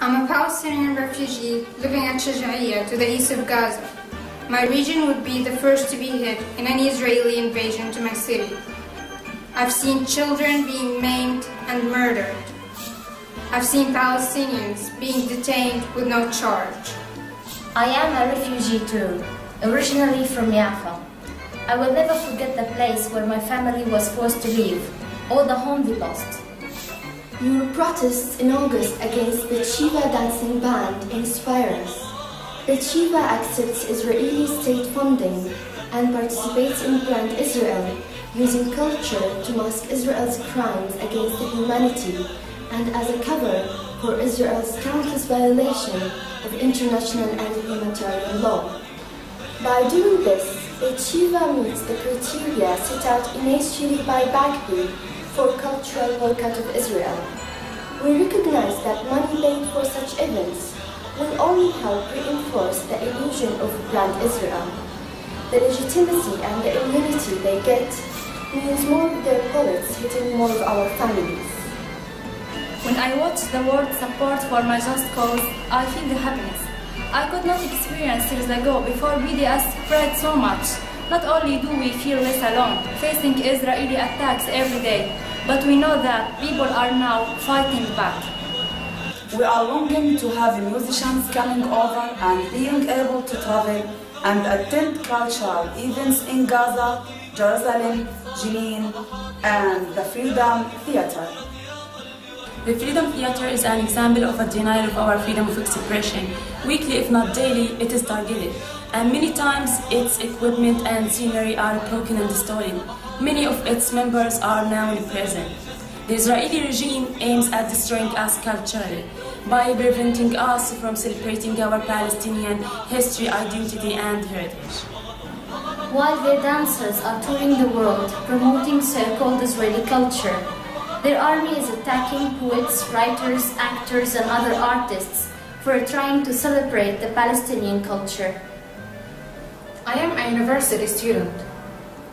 I'm a Palestinian refugee living at Shaja'iyya to the east of Gaza. My region would be the first to be hit in any Israeli invasion to my city. I've seen children being maimed and murdered. I've seen Palestinians being detained with no charge. I am a refugee too, originally from Jaffa. I will never forget the place where my family was forced to leave, all the home we lost. Your protests in August against Batsheva Dancing Band inspire us. Batsheva accepts Israeli state funding and participates in Brand Israel, using culture to mask Israel's crimes against the humanity and as a cover for Israel's countless violation of international and humanitarian law. By doing this, Batsheva meets the criteria set out initially by Bagby for cultural boycott of Israel. We recognize that money paid for such events will only help reinforce the illusion of Brand Israel. The legitimacy and the immunity they get means more of their bullets hitting more of our families. When I watch the word support for my just cause, I feel the happiness I could not experience years ago before BDS spread so much. Not only do we feel less alone, facing Israeli attacks every day, but we know that people are now fighting back. We are longing to have musicians coming over and being able to travel and attend cultural events in Gaza, Jerusalem, Jenin, and the Freedom Theater. The Freedom Theater is an example of a denial of our freedom of expression. Weekly, if not daily, it is targeted, and many times its equipment and scenery are broken and stolen. Many of its members are now in prison. The Israeli regime aims at destroying us culturally by preventing us from celebrating our Palestinian history, identity, and heritage. While their dancers are touring the world promoting so-called Israeli culture, their army is attacking poets, writers, actors, and other artists for trying to celebrate the Palestinian culture. I am a university student.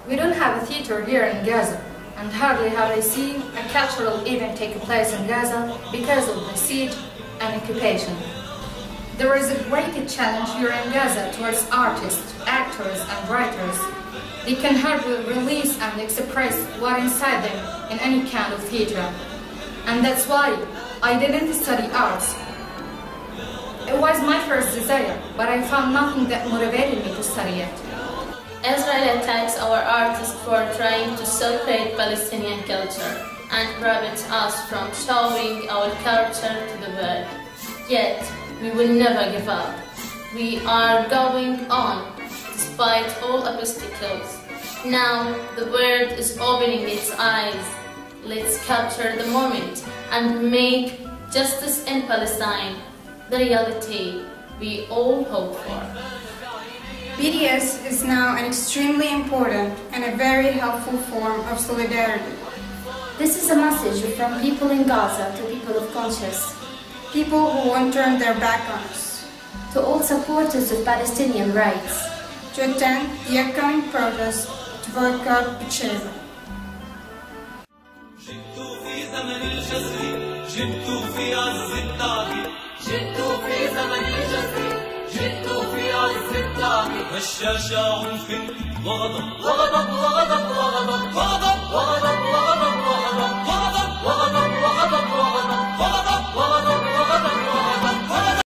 We don't have a theater here in Gaza, and hardly have I seen a cultural event take place in Gaza because of the siege and occupation. There is a great challenge here in Gaza towards artists, actors, and writers. They can hardly release and express what inside them in any kind of theater. And that's why I didn't study arts. It was my first desire, but I found nothing that motivated me to study it. Israel attacks our artists for trying to celebrate Palestinian culture and prohibits us from showing our culture to the world. Yet, we will never give up. We are going on despite all obstacles. Now, the world is opening its eyes. Let's capture the moment and make justice in Palestine the reality we all hope for. BDS is now an extremely important and a very helpful form of solidarity. This is a message from people in Gaza to people of conscience, people who won't turn their back on us, to all supporters of Palestinian rights, to attend the upcoming protest to boycott Batsheva. الشاشة عنف وغضب وغضب وغضب وغضب وغضب وغضب